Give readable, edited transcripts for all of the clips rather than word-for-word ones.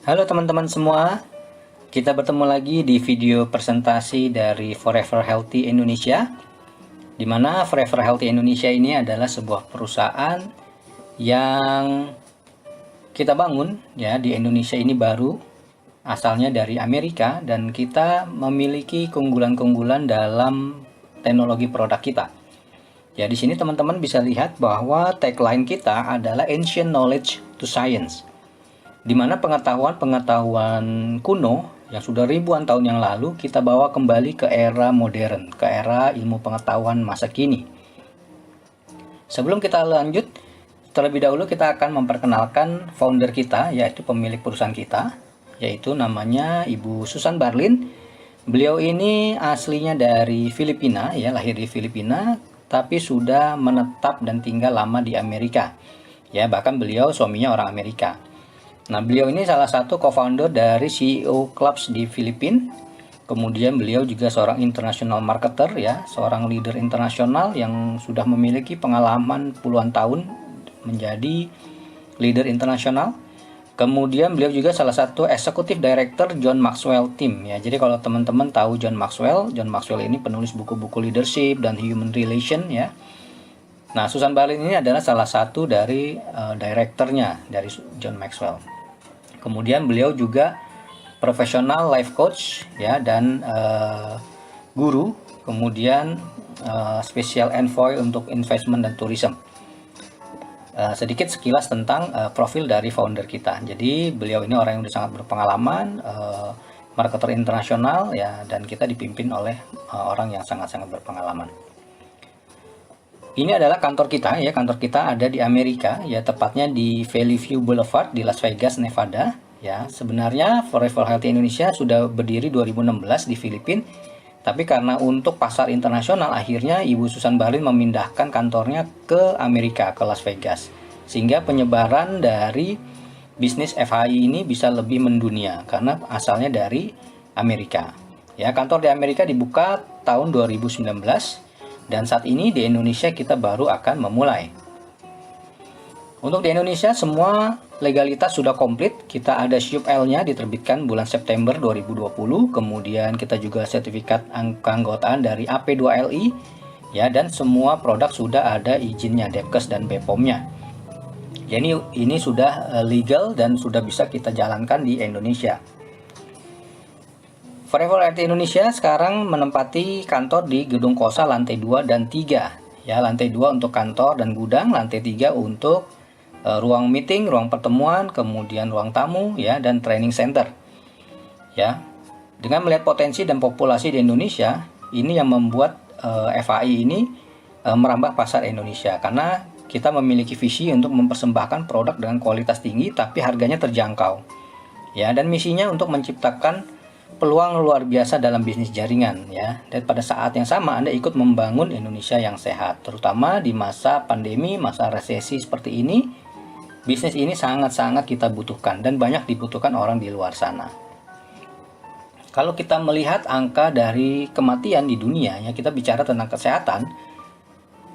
Halo teman-teman semua, kita bertemu lagi di video presentasi dari Forever Healthy Indonesia, di mana Forever Healthy Indonesia ini adalah sebuah perusahaan yang kita bangun ya di Indonesia ini baru, asalnya dari Amerika, dan kita memiliki keunggulan-keunggulan dalam teknologi produk kita. Ya, di sini teman-teman bisa lihat bahwa tagline kita adalah Ancient Knowledge to Science, di mana pengetahuan-pengetahuan kuno yang sudah ribuan tahun yang lalu kita bawa kembali ke era modern, ke era ilmu pengetahuan masa kini. Sebelum kita lanjut, terlebih dahulu kita akan memperkenalkan founder kita, yaitu pemilik perusahaan kita, yaitu namanya Ibu Susan Barlin. Beliau ini aslinya dari Filipina, ya, lahir di Filipina, tapi sudah menetap dan tinggal lama di Amerika. Ya, bahkan beliau suaminya orang Amerika. Nah, beliau ini salah satu co-founder dari CEO Clubs di Filipina. Kemudian beliau juga seorang international marketer, ya, seorang leader internasional yang sudah memiliki pengalaman puluhan tahun menjadi leader internasional. Kemudian beliau juga salah satu executive director John Maxwell Team, ya. Jadi kalau teman-teman tahu John Maxwell ini penulis buku-buku leadership dan human relation, ya. Nah, Susan Barlin ini adalah salah satu dari direkturnya dari John Maxwell. Kemudian beliau juga profesional life coach, ya, dan guru. Kemudian special envoy untuk investment dan tourism. Sedikit sekilas tentang profil dari founder kita. Jadi beliau ini orang yang sangat berpengalaman, marketer internasional, ya, dan kita dipimpin oleh orang yang sangat-sangat berpengalaman. Ini adalah kantor kita, ya. Kantor kita ada di Amerika, ya, tepatnya di Valley View Boulevard di Las Vegas, Nevada, ya. Sebenarnya Forever Healthy Indonesia sudah berdiri 2016 di Filipina, tapi karena untuk pasar internasional akhirnya Ibu Susan Barlin memindahkan kantornya ke Amerika, ke Las Vegas, sehingga penyebaran dari bisnis FHI ini bisa lebih mendunia karena asalnya dari Amerika. Ya, kantor di Amerika dibuka tahun 2019. Dan saat ini di Indonesia kita baru akan memulai. Untuk di Indonesia semua legalitas sudah komplit. Kita ada SYUP L-nya diterbitkan bulan September 2020. Kemudian kita juga sertifikat keanggotaan dari AP2LI, ya, dan semua produk sudah ada izinnya, Depkes dan BPOM-nya. Jadi ini sudah legal dan sudah bisa kita jalankan di Indonesia. Forever Healthy Indonesia sekarang menempati kantor di Gedung Kosa lantai 2 dan 3. Ya, lantai 2 untuk kantor dan gudang, lantai 3 untuk ruang meeting, ruang pertemuan, kemudian ruang tamu, ya, dan training center. Ya. Dengan melihat potensi dan populasi di Indonesia, ini yang membuat FHI ini merambah pasar Indonesia karena kita memiliki visi untuk mempersembahkan produk dengan kualitas tinggi tapi harganya terjangkau. Ya, dan misinya untuk menciptakan peluang luar biasa dalam bisnis jaringan, ya. Dan pada saat yang sama Anda ikut membangun Indonesia yang sehat, terutama di masa pandemi, masa resesi seperti ini. Bisnis ini sangat-sangat kita butuhkan dan banyak dibutuhkan orang di luar sana. Kalau kita melihat angka dari kematian di dunia, ya, kita bicara tentang kesehatan.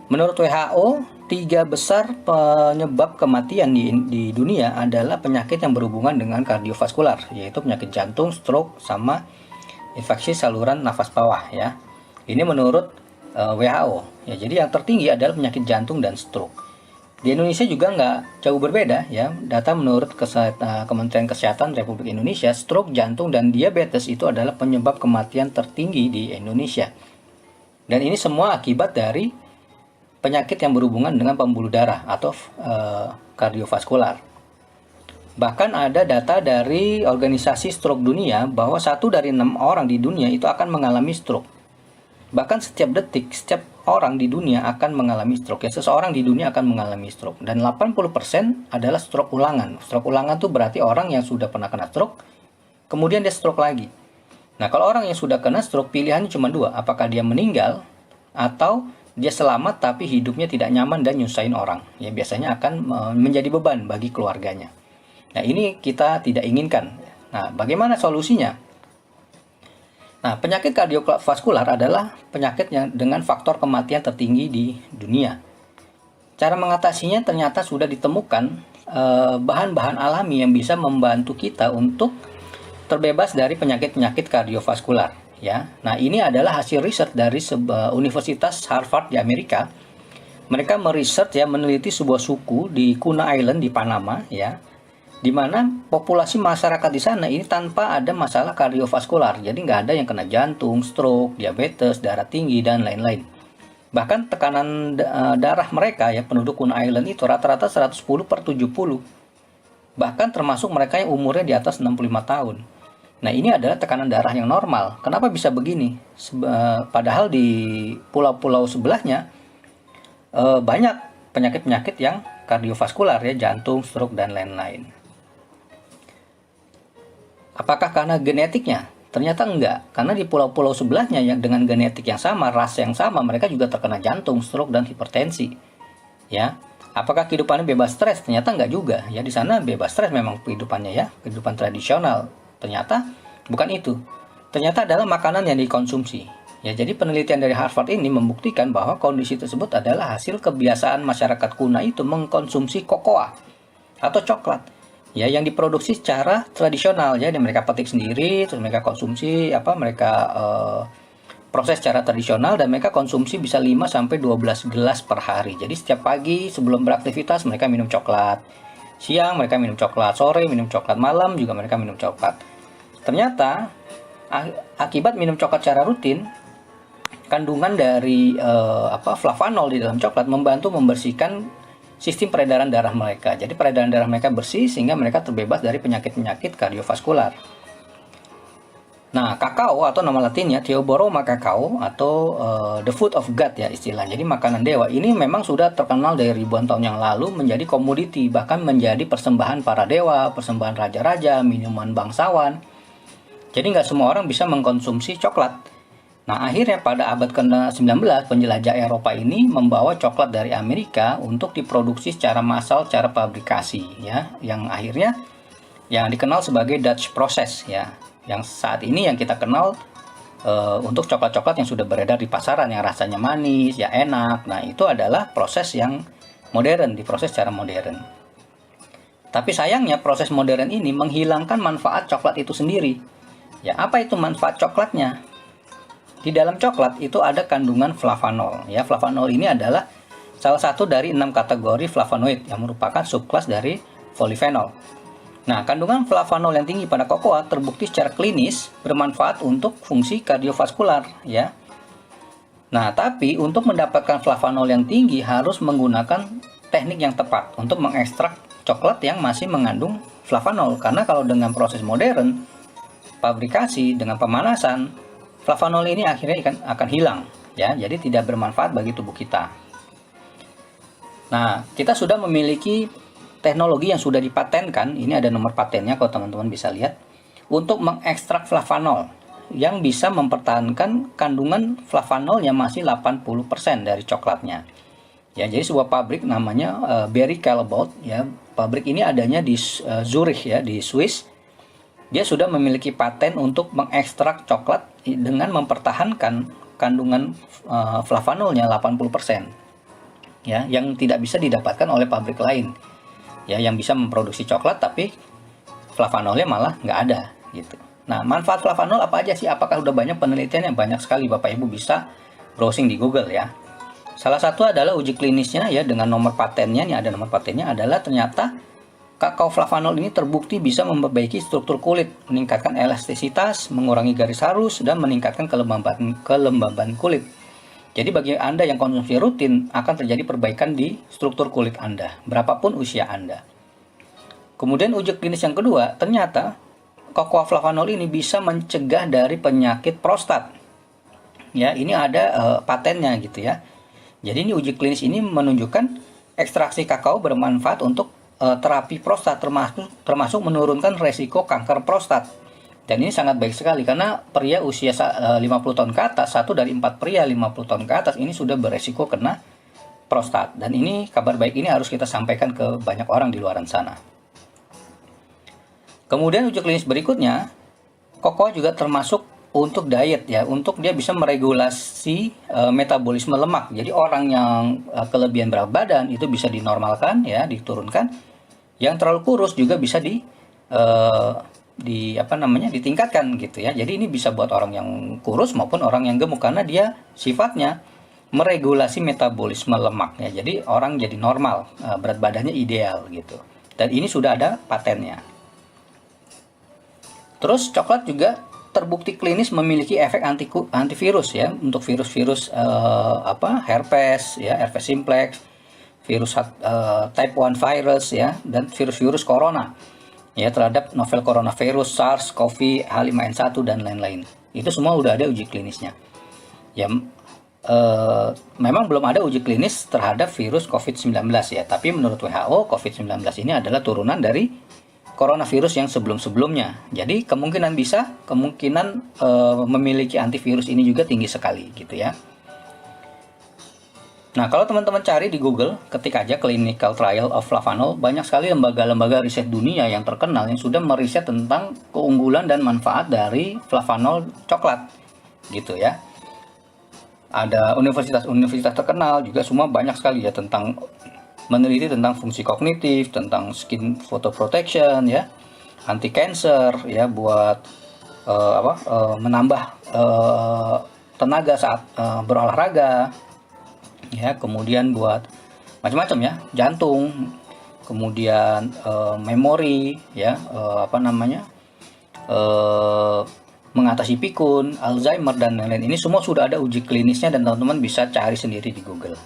Menurut WHO, 3 besar penyebab kematian di dunia adalah penyakit yang berhubungan dengan kardiovaskular, yaitu penyakit jantung, stroke, sama infeksi saluran nafas bawah, ya. Ini menurut WHO. Ya, jadi yang tertinggi adalah penyakit jantung dan stroke. Di Indonesia juga nggak jauh berbeda, ya. Data menurut Kementerian Kesehatan Republik Indonesia, stroke, jantung, dan diabetes itu adalah penyebab kematian tertinggi di Indonesia. Dan ini semua akibat dari penyakit yang berhubungan dengan pembuluh darah atau kardiovaskular. Bahkan ada data dari organisasi stroke dunia bahwa 1 dari 6 orang di dunia itu akan mengalami stroke. Bahkan setiap detik, setiap orang di dunia akan mengalami stroke. Ya, seseorang di dunia akan mengalami stroke. Dan 80% adalah stroke ulangan. Stroke ulangan itu berarti orang yang sudah pernah kena stroke, kemudian dia stroke lagi. Nah, kalau orang yang sudah kena stroke, pilihannya cuma 2. Apakah dia meninggal atau dia selamat tapi hidupnya tidak nyaman dan nyusahin orang. Ya, biasanya akan menjadi beban bagi keluarganya. Nah, ini kita tidak inginkan. Nah, bagaimana solusinya? Nah, penyakit kardiovaskular adalah penyakit yang dengan faktor kematian tertinggi di dunia. Cara mengatasinya ternyata sudah ditemukan bahan-bahan alami yang bisa membantu kita untuk terbebas dari penyakit-penyakit kardiovaskular, ya. Nah, ini adalah hasil riset dari Universitas Harvard di Amerika. Mereka meriset, ya, meneliti sebuah suku di Kuna Island di Panama, ya, di mana populasi masyarakat di sana ini tanpa ada masalah kardiovaskular. Jadi nggak ada yang kena jantung, stroke, diabetes, darah tinggi, dan lain-lain. Bahkan tekanan darah mereka, ya, penduduk Kuna Island itu rata-rata 110/70. Bahkan termasuk mereka yang umurnya di atas 65 tahun. Nah, ini adalah tekanan darah yang normal. Kenapa bisa begini? Padahal di pulau-pulau sebelahnya banyak penyakit-penyakit yang kardiovaskular, ya, jantung, stroke, dan lain-lain. Apakah karena genetiknya? Ternyata enggak. Karena di pulau-pulau sebelahnya yang dengan genetik yang sama, ras yang sama, mereka juga terkena jantung, stroke, dan hipertensi. Ya. Apakah kehidupannya bebas stres? Ternyata enggak juga. Ya, di sana bebas stres memang kehidupannya, ya, kehidupan tradisional. Ternyata bukan itu. Ternyata adalah makanan yang dikonsumsi. Ya, jadi penelitian dari Harvard ini membuktikan bahwa kondisi tersebut adalah hasil kebiasaan masyarakat kuna itu mengkonsumsi kokoa atau coklat, ya, yang diproduksi secara tradisional, ya, dan mereka petik sendiri, terus mereka konsumsi, mereka proses secara tradisional, dan mereka konsumsi bisa 5 sampai 12 gelas per hari. Jadi setiap pagi sebelum beraktivitas mereka minum coklat. Siang mereka minum coklat, sore minum coklat, malam juga mereka minum coklat. Ternyata akibat minum coklat secara rutin, kandungan dari flavanol di dalam coklat membantu membersihkan sistem peredaran darah mereka. Jadi peredaran darah mereka bersih sehingga mereka terbebas dari penyakit-penyakit kardiovaskular. Nah, kakao atau nama latinnya Theobroma cacao atau the food of God, ya, istilahnya. Jadi makanan dewa ini memang sudah terkenal dari ribuan tahun yang lalu menjadi komoditi, bahkan menjadi persembahan para dewa, persembahan raja-raja, minuman bangsawan. Jadi nggak semua orang bisa mengkonsumsi coklat. Nah, akhirnya pada abad ke-19 penjelajah Eropa ini membawa coklat dari Amerika untuk diproduksi secara massal, secara pabrikasi, ya, yang akhirnya yang dikenal sebagai Dutch process, ya. Yang saat ini yang kita kenal untuk coklat-coklat yang sudah beredar di pasaran yang rasanya manis, ya, enak. Nah, itu adalah proses yang modern, diproses secara modern. Tapi sayangnya proses modern ini menghilangkan manfaat coklat itu sendiri. Ya, apa itu manfaat coklatnya? Di dalam coklat itu ada kandungan flavanol. Ya, flavanol ini adalah salah satu dari 6 kategori flavonoid yang merupakan subkelas dari polyphenol. Nah, kandungan flavanol yang tinggi pada kokoa terbukti secara klinis bermanfaat untuk fungsi kardiovaskular, ya. Nah, tapi untuk mendapatkan flavanol yang tinggi harus menggunakan teknik yang tepat untuk mengekstrak coklat yang masih mengandung flavanol. Karena kalau dengan proses modern, pabrikasi dengan pemanasan, flavanol ini akhirnya akan hilang, ya. Jadi tidak bermanfaat bagi tubuh kita. Nah, kita sudah memiliki teknologi yang sudah dipatenkan, ini ada nomor patennya kalau teman-teman bisa lihat, untuk mengekstrak flavanol yang bisa mempertahankan kandungan flavanolnya masih 80% dari coklatnya. Ya, jadi sebuah pabrik namanya Barry Callebaut, ya. Pabrik ini adanya di Zurich, ya, di Swiss. Dia sudah memiliki paten untuk mengekstrak coklat dengan mempertahankan kandungan flavanolnya 80%. Ya, yang tidak bisa didapatkan oleh pabrik lain. Ya, yang bisa memproduksi coklat tapi flavanolnya malah nggak ada, gitu. Nah, manfaat flavanol apa aja sih? Apakah udah banyak penelitian? Yang banyak sekali, Bapak Ibu bisa browsing di Google, ya. Salah satu adalah uji klinisnya, ya, dengan nomor patennya. Ini ada nomor patennya, adalah ternyata kakao flavanol ini terbukti bisa memperbaiki struktur kulit, meningkatkan elastisitas, mengurangi garis halus, dan meningkatkan kelembaban kulit. Jadi bagi Anda yang konsumsi rutin akan terjadi perbaikan di struktur kulit Anda, berapapun usia Anda. Kemudian uji klinis yang kedua, ternyata kokoa flavanol ini bisa mencegah dari penyakit prostat. Ya, ini ada patennya, gitu, ya. Jadi ini uji klinis ini menunjukkan ekstraksi kakao bermanfaat untuk terapi prostat, termasuk menurunkan resiko kanker prostat. Dan ini sangat baik sekali karena pria usia 50 tahun ke atas, 1 dari 4 pria 50 tahun ke atas ini sudah beresiko kena prostat. Dan ini kabar baik ini harus kita sampaikan ke banyak orang di luar sana. Kemudian uji klinis berikutnya, kokoa juga termasuk untuk diet, ya, untuk dia bisa meregulasi metabolisme lemak. Jadi orang yang kelebihan berat badan itu bisa dinormalkan, ya, diturunkan. Yang terlalu kurus juga bisa ditingkatkan gitu ya. Jadi ini bisa buat orang yang kurus maupun orang yang gemuk, karena dia sifatnya meregulasi metabolisme lemaknya. Jadi orang jadi normal, berat badannya ideal gitu. Dan ini sudah ada patennya. Terus coklat juga terbukti klinis memiliki efek antivirus ya, untuk virus-virus herpes ya, herpes simplex, virus type 1 virus ya, dan virus-virus corona ya, terhadap novel coronavirus, SARS, CoV, H5N1 dan lain-lain. Itu semua udah ada uji klinisnya. Ya, memang belum ada uji klinis terhadap virus COVID-19 ya, tapi menurut WHO COVID-19 ini adalah turunan dari coronavirus yang sebelum-sebelumnya. Jadi kemungkinan memiliki antivirus ini juga tinggi sekali gitu ya. Nah, kalau teman-teman cari di Google, ketik aja clinical trial of flavanol, banyak sekali lembaga-lembaga riset dunia yang terkenal yang sudah meriset tentang keunggulan dan manfaat dari flavanol coklat gitu ya. Ada universitas-universitas terkenal juga, semua banyak sekali ya tentang meneliti tentang fungsi kognitif, tentang skin photoprotection ya, anti cancer ya, buat menambah tenaga saat berolahraga ya, kemudian buat macam-macam ya, jantung, kemudian memori ya, mengatasi pikun, Alzheimer dan lain-lain. Ini semua sudah ada uji klinisnya dan teman-teman bisa cari sendiri di Google.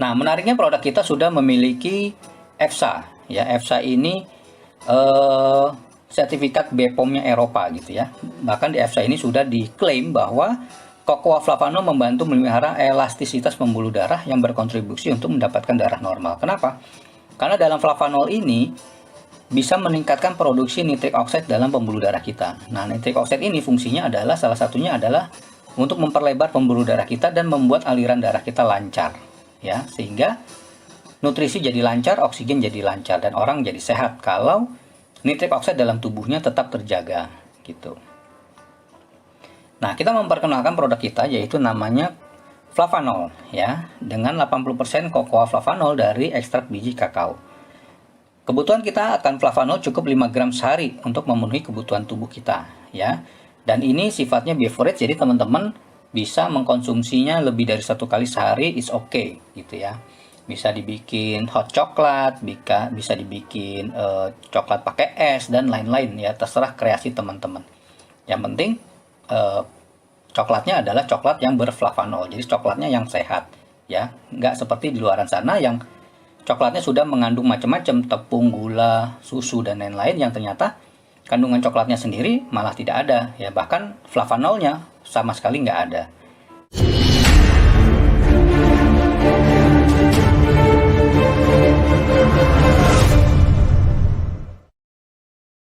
Nah, menariknya produk kita sudah memiliki EFSA ya. EFSA ini sertifikat BPOM-nya Eropa gitu ya. Bahkan di EFSA ini sudah diklaim bahwa cocoa flavanol membantu memelihara elastisitas pembuluh darah yang berkontribusi untuk mendapatkan darah normal. Kenapa? Karena dalam flavanol ini bisa meningkatkan produksi nitrik oxide dalam pembuluh darah kita. Nah, nitrik oxide ini fungsinya adalah, salah satunya adalah untuk memperlebar pembuluh darah kita dan membuat aliran darah kita lancar ya, sehingga nutrisi jadi lancar, oksigen jadi lancar, dan orang jadi sehat kalau nitrik oxide dalam tubuhnya tetap terjaga gitu. Nah, kita memperkenalkan produk kita, yaitu namanya flavanol ya, dengan 80% cocoa flavanol dari ekstrak biji kakao. Kebutuhan kita akan flavanol cukup 5 gram sehari untuk memenuhi kebutuhan tubuh kita ya. Dan ini sifatnya beverage, jadi teman-teman bisa mengkonsumsinya lebih dari 1 kali sehari, is okay gitu ya. Bisa dibikin hot coklat, bisa dibikin coklat pakai es dan lain-lain ya, terserah kreasi teman-teman. Yang penting coklatnya adalah coklat yang berflavanol, jadi coklatnya yang sehat ya, nggak seperti di luaran sana yang coklatnya sudah mengandung macam-macam, tepung, gula, susu dan lain-lain, yang ternyata kandungan coklatnya sendiri malah tidak ada ya, bahkan flavanolnya sama sekali nggak ada.